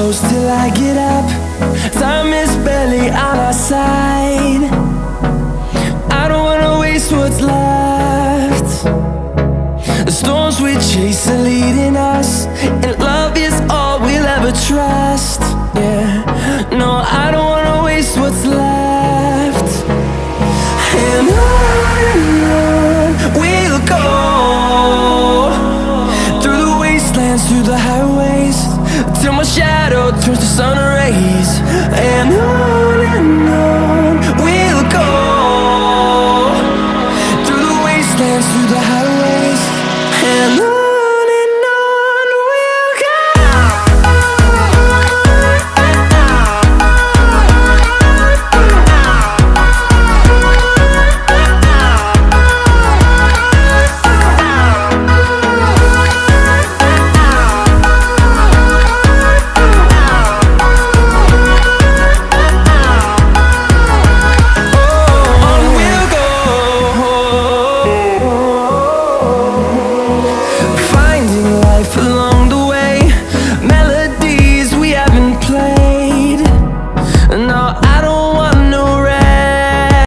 close till I get up. Time is barely on our side. I don't wanna waste what's left. The storms we chase are leading us, and love is all we'll ever trust. Yeah, no, I don't wanna waste what's left. And on we'll go, through the wastelands, through the highways, till my shadow turns to sun rays. And on